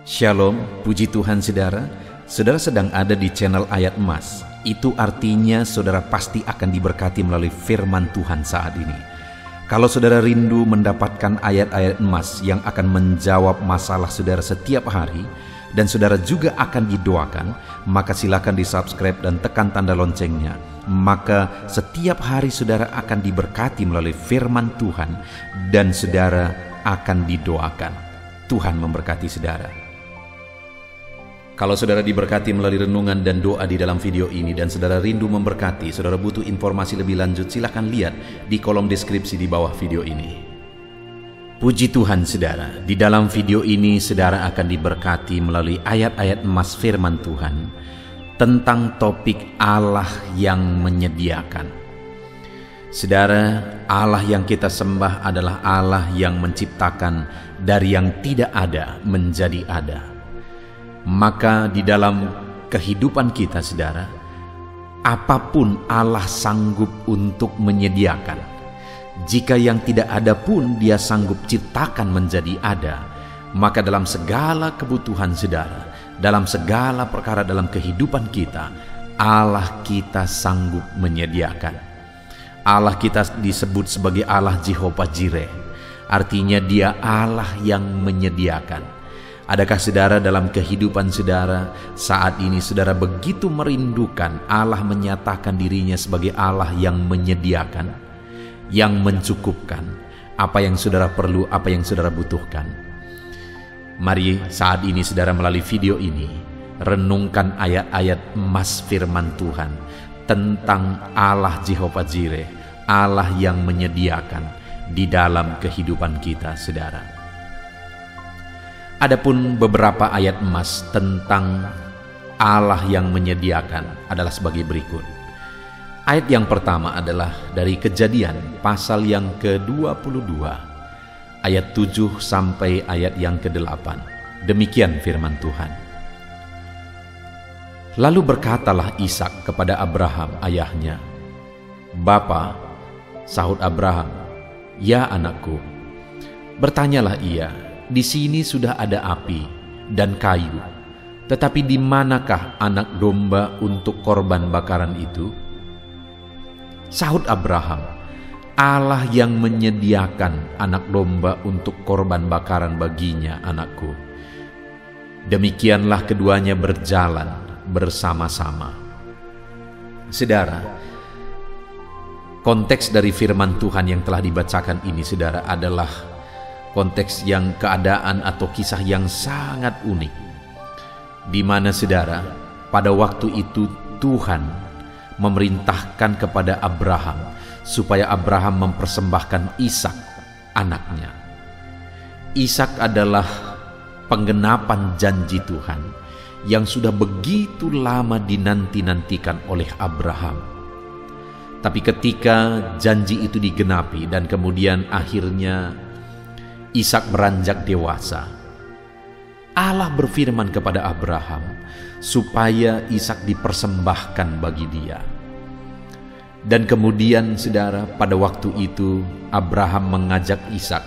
Shalom, puji Tuhan saudara. Saudara sedang ada di channel Ayat Emas. Itu artinya saudara pasti akan diberkati melalui firman Tuhan saat ini. Kalau saudara rindu mendapatkan ayat-ayat emas yang akan menjawab masalah saudara setiap hari, dan saudara juga akan didoakan, maka silakan di-subscribe dan tekan tanda loncengnya. Maka setiap hari saudara akan diberkati melalui firman Tuhan, dan saudara akan didoakan. Tuhan memberkati saudara. Kalau saudara diberkati melalui renungan dan doa di dalam video ini dan saudara rindu memberkati, saudara butuh informasi lebih lanjut, silakan lihat di kolom deskripsi di bawah video ini. Puji Tuhan saudara, di dalam video ini saudara akan diberkati melalui ayat-ayat emas firman Tuhan tentang topik Allah yang menyediakan. Saudara, Allah yang kita sembah adalah Allah yang menciptakan dari yang tidak ada menjadi ada. Maka di dalam kehidupan kita saudara, apapun Allah sanggup untuk menyediakan. Jika yang tidak ada pun Dia sanggup ciptakan menjadi ada. Maka dalam segala kebutuhan saudara, dalam segala perkara dalam kehidupan kita, Allah kita sanggup menyediakan. Allah kita disebut sebagai Allah Jehovah Jireh. Artinya Dia Allah yang menyediakan. Adakah saudara dalam kehidupan saudara saat ini saudara begitu merindukan Allah menyatakan dirinya sebagai Allah yang menyediakan, yang mencukupkan apa yang saudara perlu, apa yang saudara butuhkan? Mari saat ini saudara melalui video ini renungkan ayat-ayat emas firman Tuhan tentang Allah Jehovah Jireh, Allah yang menyediakan di dalam kehidupan kita saudara. Adapun beberapa ayat emas tentang Allah yang menyediakan adalah sebagai berikut. Ayat yang pertama adalah dari Kejadian pasal yang ke-22 ayat 7 sampai ayat yang ke-8. Demikian firman Tuhan. Lalu berkatalah Ishak kepada Abraham ayahnya, "Bapa," sahut Abraham, "Ya anakku." Bertanyalah ia, "Di sini sudah ada api dan kayu, tetapi di manakah anak domba untuk korban bakaran itu?" Sahut Abraham, "Allah yang menyediakan anak domba untuk korban bakaran baginya, anakku." Demikianlah keduanya berjalan bersama-sama. Saudara, konteks dari firman Tuhan yang telah dibacakan ini saudara adalah konteks yang keadaan atau kisah yang sangat unik, di mana saudara pada waktu itu Tuhan memerintahkan kepada Abraham supaya Abraham mempersembahkan Ishak anaknya. Ishak adalah penggenapan janji Tuhan yang sudah begitu lama dinanti-nantikan oleh Abraham. Tapi ketika janji itu digenapi dan kemudian akhirnya Ishak beranjak dewasa, Allah berfirman kepada Abraham supaya Ishak dipersembahkan bagi dia. Dan kemudian saudara, pada waktu itu Abraham mengajak Ishak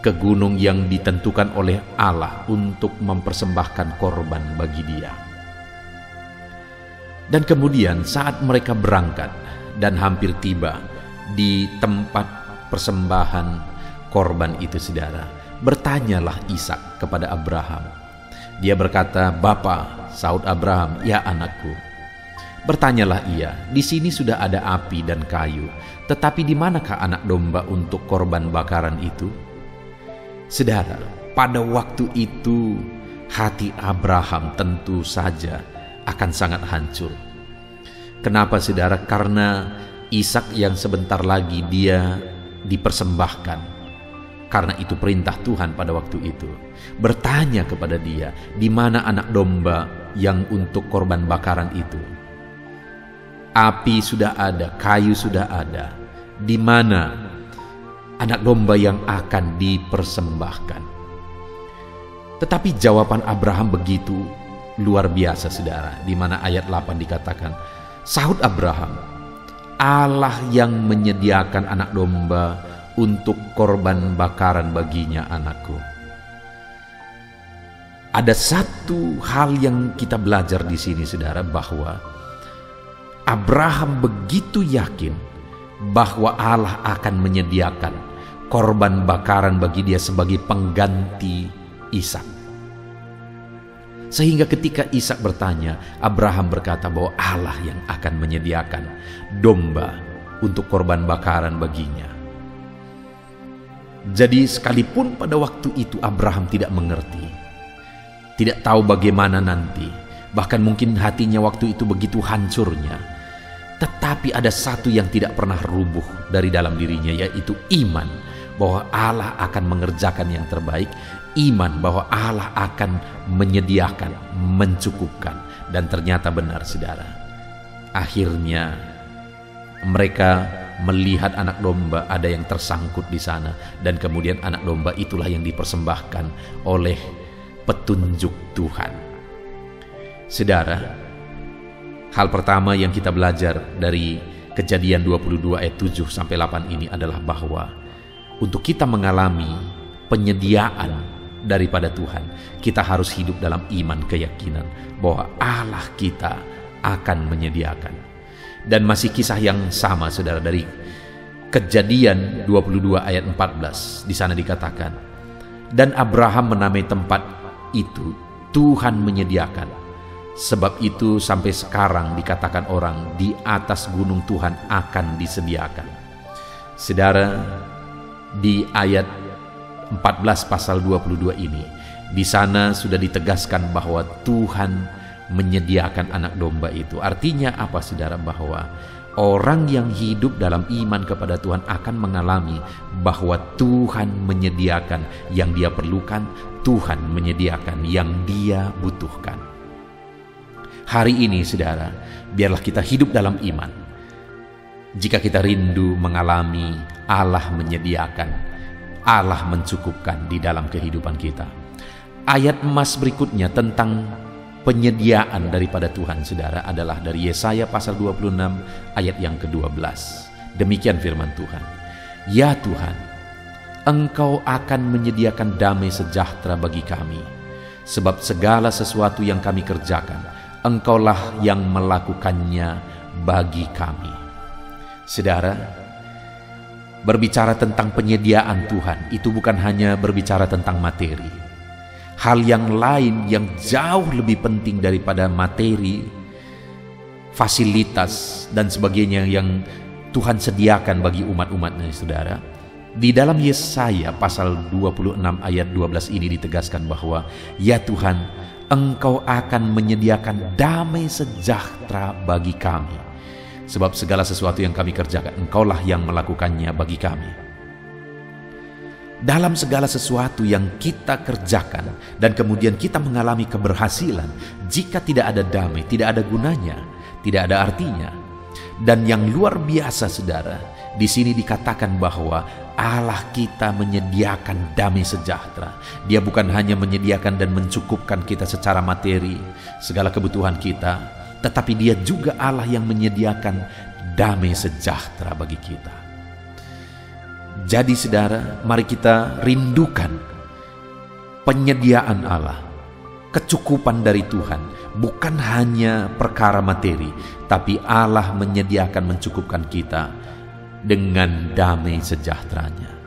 ke gunung yang ditentukan oleh Allah untuk mempersembahkan korban bagi dia. Dan kemudian saat mereka berangkat dan hampir tiba di tempat persembahan korban itu saudara, bertanyalah Ishak kepada Abraham. Dia berkata, "Bapa," sahut Abraham, "Ya anakku." Bertanyalah ia, "Di sini sudah ada api dan kayu, tetapi di manakah anak domba untuk korban bakaran itu?" Saudara, pada waktu itu hati Abraham tentu saja akan sangat hancur. Kenapa saudara? Karena Ishak yang sebentar lagi dia dipersembahkan. Karena itu perintah Tuhan pada waktu itu. Bertanya kepada dia, "Di mana anak domba yang untuk korban bakaran itu?" Api sudah ada, kayu sudah ada. Di mana anak domba yang akan dipersembahkan? Tetapi jawaban Abraham begitu luar biasa saudara, di mana ayat 8 dikatakan, sahut Abraham, "Allah yang menyediakan anak domba untuk korban bakaran baginya, anakku." Ada satu hal yang kita belajar di sini, saudara, bahwa Abraham begitu yakin bahwa Allah akan menyediakan korban bakaran bagi dia sebagai pengganti Ishak. Sehingga ketika Ishak bertanya, Abraham berkata bahwa Allah yang akan menyediakan domba untuk korban bakaran baginya. Jadi sekalipun pada waktu itu Abraham tidak mengerti, tidak tahu bagaimana nanti, bahkan mungkin hatinya waktu itu begitu hancurnya, tetapi ada satu yang tidak pernah rubuh dari dalam dirinya, yaitu iman bahwa Allah akan mengerjakan yang terbaik, iman bahwa Allah akan menyediakan, mencukupkan. Dan ternyata benar, saudara. Akhirnya mereka melihat anak domba ada yang tersangkut di sana, dan kemudian anak domba itulah yang dipersembahkan oleh petunjuk Tuhan. Saudara, hal pertama yang kita belajar dari Kejadian 22 ayat 7 sampai 8 ini adalah bahwa untuk kita mengalami penyediaan daripada Tuhan, kita harus hidup dalam iman, keyakinan bahwa Allah kita akan menyediakan. Dan masih kisah yang sama, saudara, dari Kejadian 22 ayat 14. Di sana dikatakan, dan Abraham menamai tempat itu Tuhan menyediakan. Sebab itu sampai sekarang dikatakan orang, di atas gunung Tuhan akan disediakan. Saudara, di ayat 14 pasal 22 ini, di sana sudah ditegaskan bahwa Tuhan menyediakan anak domba itu. Artinya apa, saudara? Bahwa orang yang hidup dalam iman kepada Tuhan akan mengalami bahwa Tuhan menyediakan yang dia perlukan, Tuhan menyediakan yang dia butuhkan. Hari ini, saudara, biarlah kita hidup dalam iman. Jika kita rindu mengalami Allah menyediakan, Allah mencukupkan di dalam kehidupan kita. Ayat emas berikutnya tentang penyediaan daripada Tuhan, saudara, adalah dari Yesaya pasal 26 ayat yang ke-12. Demikian firman Tuhan. Ya Tuhan, Engkau akan menyediakan damai sejahtera bagi kami, sebab segala sesuatu yang kami kerjakan, Engkaulah yang melakukannya bagi kami. Saudara, berbicara tentang penyediaan Tuhan itu bukan hanya berbicara tentang materi. Hal yang lain yang jauh lebih penting daripada materi, fasilitas dan sebagainya yang Tuhan sediakan bagi umat-umatnya, saudara. Di dalam Yesaya pasal 26 ayat 12 ini ditegaskan bahwa, ya Tuhan, Engkau akan menyediakan damai sejahtera bagi kami. Sebab segala sesuatu yang kami kerjakan, Engkaulah yang melakukannya bagi kami. Dalam segala sesuatu yang kita kerjakan dan kemudian kita mengalami keberhasilan, jika tidak ada damai, tidak ada gunanya, tidak ada artinya. Dan yang luar biasa, saudara, di sini dikatakan bahwa Allah kita menyediakan damai sejahtera. Dia bukan hanya menyediakan dan mencukupkan kita secara materi, segala kebutuhan kita, tetapi Dia juga Allah yang menyediakan damai sejahtera bagi kita. Jadi saudara, mari kita rindukan penyediaan Allah, kecukupan dari Tuhan, bukan hanya perkara materi, tapi Allah menyediakan, mencukupkan kita dengan damai sejahteranya.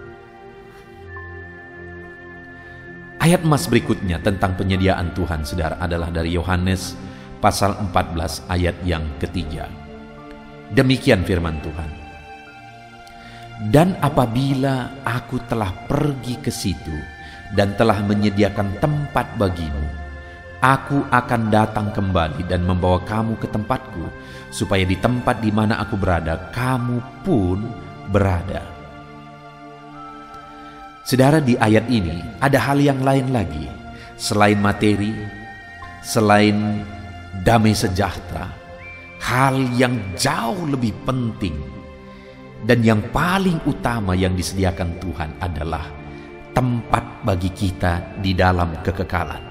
Ayat emas berikutnya tentang penyediaan Tuhan, saudara, adalah dari Yohanes pasal 14 ayat yang ketiga. Demikian firman Tuhan. Dan apabila aku telah pergi ke situ dan telah menyediakan tempat bagimu, aku akan datang kembali dan membawa kamu ke tempatku, supaya di tempat di mana aku berada, kamu pun berada. Saudara, di ayat ini ada hal yang lain lagi. Selain materi, selain damai sejahtera, hal yang jauh lebih penting dan yang paling utama yang disediakan Tuhan adalah tempat bagi kita di dalam kekekalan.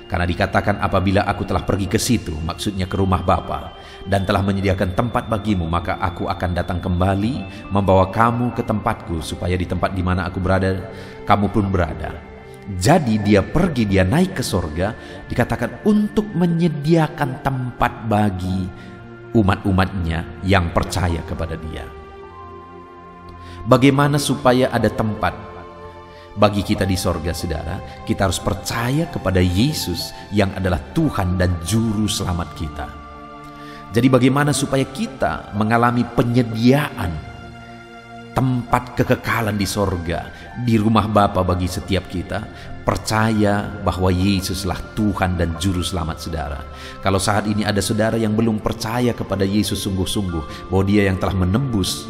Karena dikatakan apabila aku telah pergi ke situ, maksudnya ke rumah Bapa, dan telah menyediakan tempat bagimu, maka aku akan datang kembali membawa kamu ke tempatku, supaya di tempat di mana aku berada, kamu pun berada. Jadi dia pergi, dia naik ke sorga, dikatakan untuk menyediakan tempat bagi umat-umatnya yang percaya kepada dia. Bagaimana supaya ada tempat bagi kita di sorga, saudara? Kita harus percaya kepada Yesus yang adalah Tuhan dan Juru Selamat kita. Jadi bagaimana supaya kita mengalami penyediaan tempat kekekalan di sorga, di rumah Bapa bagi setiap kita? Percaya bahwa Yesuslah Tuhan dan Juru Selamat, saudara. Kalau saat ini ada saudara yang belum percaya kepada Yesus sungguh-sungguh, bahwa Dia yang telah menebus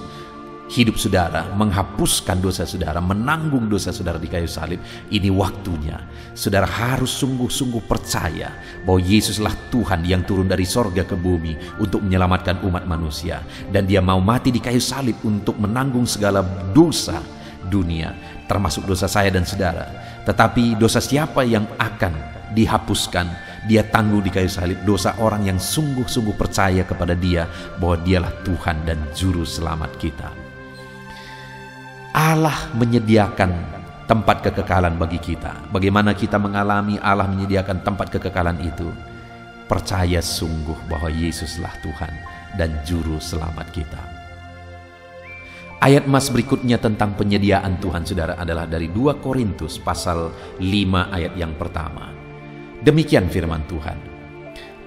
hidup saudara, menghapuskan dosa saudara, menanggung dosa saudara di kayu salib, ini waktunya saudara harus sungguh-sungguh percaya bahwa Yesuslah Tuhan yang turun dari sorga ke bumi untuk menyelamatkan umat manusia, dan Dia mau mati di kayu salib untuk menanggung segala dosa dunia, termasuk dosa saya dan saudara. Tetapi dosa siapa yang akan dihapuskan? Dia tanggung di kayu salib dosa orang yang sungguh-sungguh percaya kepada Dia bahwa Dialah Tuhan dan Juru Selamat kita. Allah menyediakan tempat kekekalan bagi kita. Bagaimana kita mengalami Allah menyediakan tempat kekekalan itu? Percaya sungguh bahwa Yesuslah Tuhan dan Juru Selamat kita. Ayat mas berikutnya tentang penyediaan Tuhan, saudara, adalah dari 2 Korintus pasal 5 ayat yang pertama. Demikian firman Tuhan.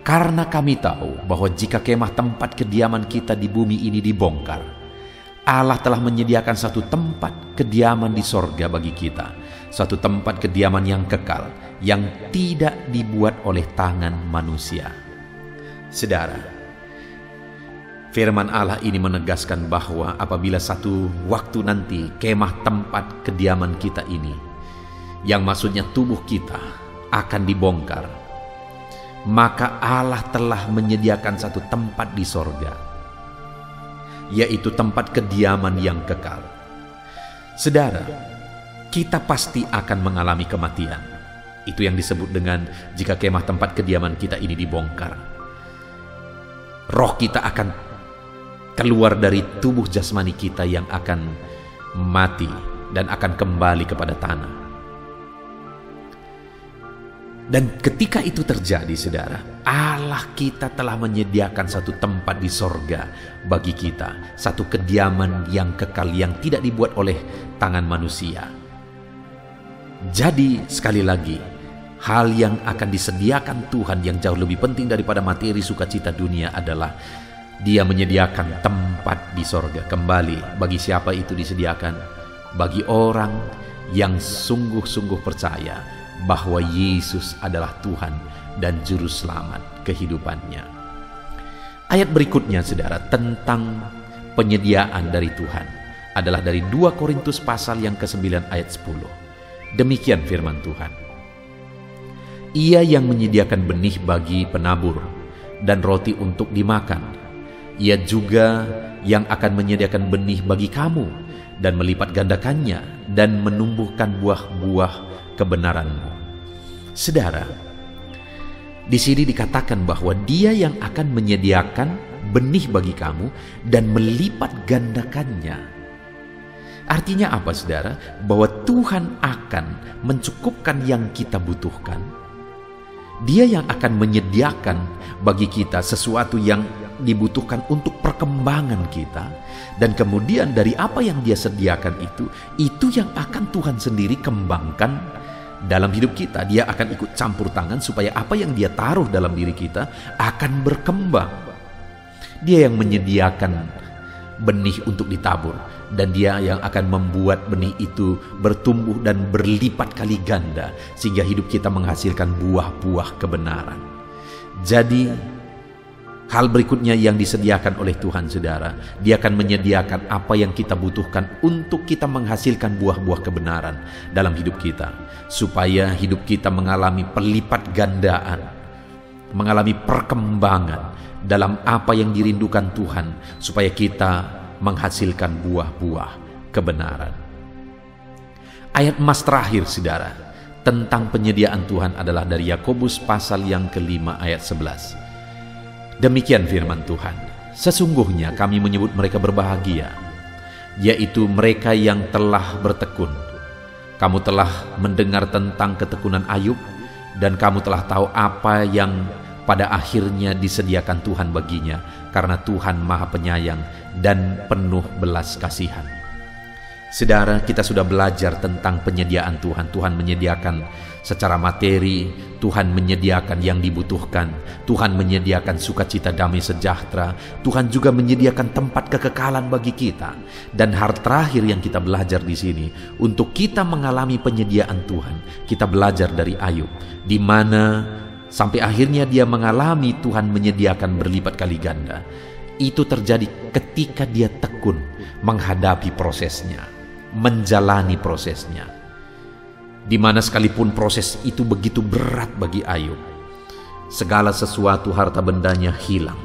Karena kami tahu bahwa jika kemah tempat kediaman kita di bumi ini dibongkar, Allah telah menyediakan satu tempat kediaman di sorga bagi kita, suatu tempat kediaman yang kekal, yang tidak dibuat oleh tangan manusia. Saudara, firman Allah ini menegaskan bahwa apabila satu waktu nanti kemah tempat kediaman kita ini, yang maksudnya tubuh kita, akan dibongkar, maka Allah telah menyediakan satu tempat di sorga, yaitu tempat kediaman yang kekal. Saudara, kita pasti akan mengalami kematian. Itu yang disebut dengan jika kemah tempat kediaman kita ini dibongkar. Roh kita akan keluar dari tubuh jasmani kita yang akan mati dan akan kembali kepada tanah. Dan ketika itu terjadi, saudara, Allah kita telah menyediakan satu tempat di sorga bagi kita, satu kediaman yang kekal yang tidak dibuat oleh tangan manusia. Jadi sekali lagi, hal yang akan disediakan Tuhan yang jauh lebih penting daripada materi sukacita dunia adalah Dia menyediakan tempat di sorga. Kembali, bagi siapa itu disediakan? Bagi orang yang sungguh-sungguh percaya bahwa Yesus adalah Tuhan dan Juru Selamat kehidupannya. Ayat berikutnya, saudara, tentang penyediaan dari Tuhan adalah dari 2 Korintus pasal yang ke-9 ayat 10. Demikian firman Tuhan. Ia yang menyediakan benih bagi penabur dan roti untuk dimakan. Ia juga yang akan menyediakan benih bagi kamu dan melipat gandakannya dan menumbuhkan buah-buah kebenaranmu. Saudara, di sini dikatakan bahwa Dia yang akan menyediakan benih bagi kamu dan melipat gandakannya. Artinya apa, saudara? Bahwa Tuhan akan mencukupkan yang kita butuhkan. Dia yang akan menyediakan bagi kita sesuatu yang dibutuhkan untuk perkembangan kita, dan kemudian dari apa yang Dia sediakan itu yang akan Tuhan sendiri kembangkan dalam hidup kita. Dia akan ikut campur tangan supaya apa yang Dia taruh dalam diri kita akan berkembang. Dia yang menyediakan benih untuk ditabur, dan Dia yang akan membuat benih itu bertumbuh dan berlipat kali ganda sehingga hidup kita menghasilkan buah-buah kebenaran. Jadi hal berikutnya yang disediakan oleh Tuhan, saudara, Dia akan menyediakan apa yang kita butuhkan untuk kita menghasilkan buah-buah kebenaran dalam hidup kita, supaya hidup kita mengalami pelipat gandaan, mengalami perkembangan dalam apa yang dirindukan Tuhan, supaya kita menghasilkan buah-buah kebenaran. Ayat emas terakhir, saudara, tentang penyediaan Tuhan adalah dari Yakobus pasal yang ke-5 ayat 11. Demikian firman Tuhan. Sesungguhnya kami menyebut mereka berbahagia, yaitu mereka yang telah bertekun, Kamu telah mendengar tentang ketekunan Ayub, dan kamu telah tahu apa yang pada akhirnya disediakan Tuhan baginya, karena Tuhan Maha Penyayang dan penuh belas kasihan. Saudara, kita sudah belajar tentang penyediaan Tuhan. Tuhan menyediakan secara materi, Tuhan menyediakan yang dibutuhkan, Tuhan menyediakan sukacita, damai sejahtera, Tuhan juga menyediakan tempat kekekalan bagi kita. Dan hal terakhir yang kita belajar di sini, untuk kita mengalami penyediaan Tuhan, kita belajar dari Ayub, di mana sampai akhirnya dia mengalami Tuhan menyediakan berlipat kali ganda. Itu terjadi ketika dia tekun menghadapi prosesnya, menjalani prosesnya, di mana sekalipun proses itu begitu berat bagi Ayub. Segala sesuatu harta bendanya hilang,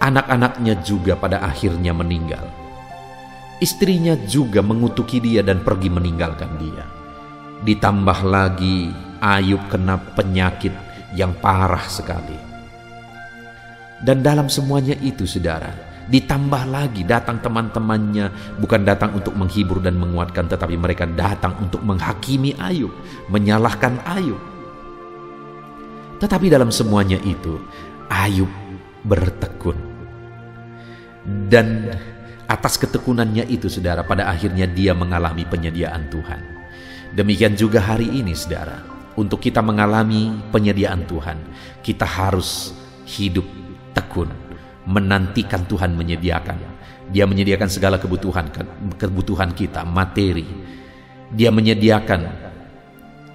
anak-anaknya juga pada akhirnya meninggal, istrinya juga mengutuki dia dan pergi meninggalkan dia. Ditambah lagi Ayub kena penyakit yang parah sekali. Dan dalam semuanya itu, saudara, ditambah lagi datang teman-temannya, bukan datang untuk menghibur dan menguatkan, tetapi mereka datang untuk menghakimi Ayub, menyalahkan Ayub. Tetapi dalam semuanya itu, Ayub bertekun. Dan atas ketekunannya itu, saudara, pada akhirnya dia mengalami penyediaan Tuhan. Demikian juga hari ini, saudara, untuk kita mengalami penyediaan Tuhan, kita harus hidup tekun, menantikan Tuhan menyediakan. Dia menyediakan segala kebutuhan kita, materi. Dia menyediakan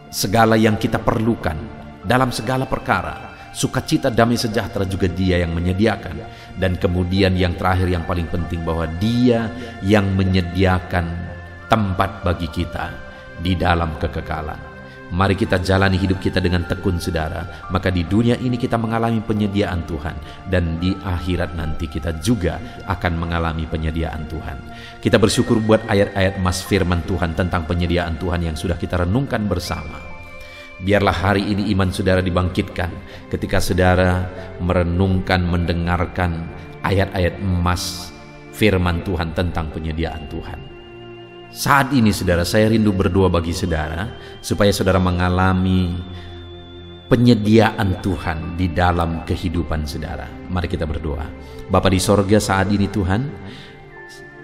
segala yang kita perlukan dalam segala perkara. Sukacita, damai sejahtera juga Dia yang menyediakan. Dan kemudian yang terakhir, yang paling penting, bahwa Dia yang menyediakan tempat bagi kita di dalam kekekalan. Mari kita jalani hidup kita dengan tekun, saudara. Maka di dunia ini kita mengalami penyediaan Tuhan, dan di akhirat nanti kita juga akan mengalami penyediaan Tuhan. Kita bersyukur buat ayat-ayat emas firman Tuhan tentang penyediaan Tuhan yang sudah kita renungkan bersama. Biarlah hari ini iman saudara dibangkitkan ketika saudara merenungkan, mendengarkan ayat-ayat emas firman Tuhan tentang penyediaan Tuhan. Saat ini, saudara, saya rindu berdoa bagi saudara supaya saudara mengalami penyediaan Tuhan di dalam kehidupan saudara. Mari kita berdoa. Bapa di sorga, saat ini Tuhan,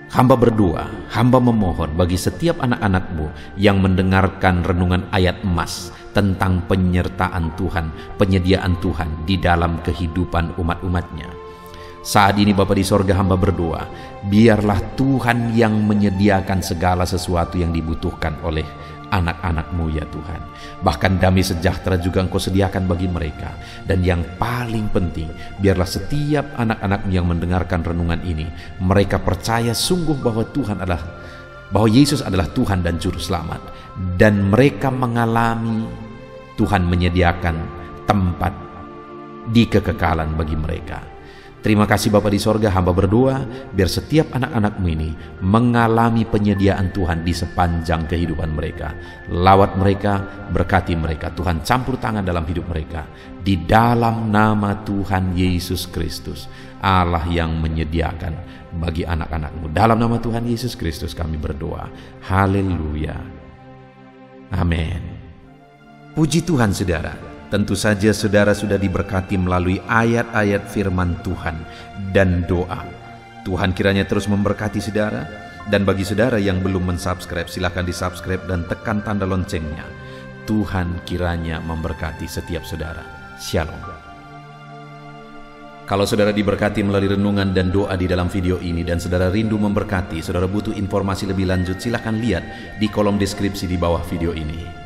hamba berdoa, hamba memohon bagi setiap anak-anak-Mu yang mendengarkan renungan ayat emas tentang penyertaan Tuhan, penyediaan Tuhan di dalam kehidupan umat-umatnya. Saat ini Bapa di sorga, hamba berdoa, biarlah Tuhan yang menyediakan segala sesuatu yang dibutuhkan oleh anak-anak-Mu ya Tuhan. Bahkan damai sejahtera juga Engkau sediakan bagi mereka. Dan yang paling penting, biarlah setiap anak-anak-Mu yang mendengarkan renungan ini, mereka percaya sungguh bahwa bahwa Yesus adalah Tuhan dan Juru Selamat. Dan mereka mengalami Tuhan menyediakan tempat di kekekalan bagi mereka. Terima kasih Bapa di sorga, hamba berdoa biar setiap anak-anak-Mu ini mengalami penyediaan Tuhan di sepanjang kehidupan mereka. Lawat mereka, berkati mereka. Tuhan campur tangan dalam hidup mereka. Di dalam nama Tuhan Yesus Kristus, Allah yang menyediakan bagi anak-anak-Mu. Dalam nama Tuhan Yesus Kristus kami berdoa. Haleluya. Amin. Puji Tuhan, saudara. Tentu saja saudara sudah diberkati melalui ayat-ayat firman Tuhan dan doa. Tuhan kiranya terus memberkati saudara. Dan bagi saudara yang belum mensubscribe, silakan disubscribe dan tekan tanda loncengnya. Tuhan kiranya memberkati setiap saudara. Shalom. Kalau saudara diberkati melalui renungan dan doa di dalam video ini, dan saudara rindu memberkati, saudara butuh informasi lebih lanjut, silakan lihat di kolom deskripsi di bawah video ini.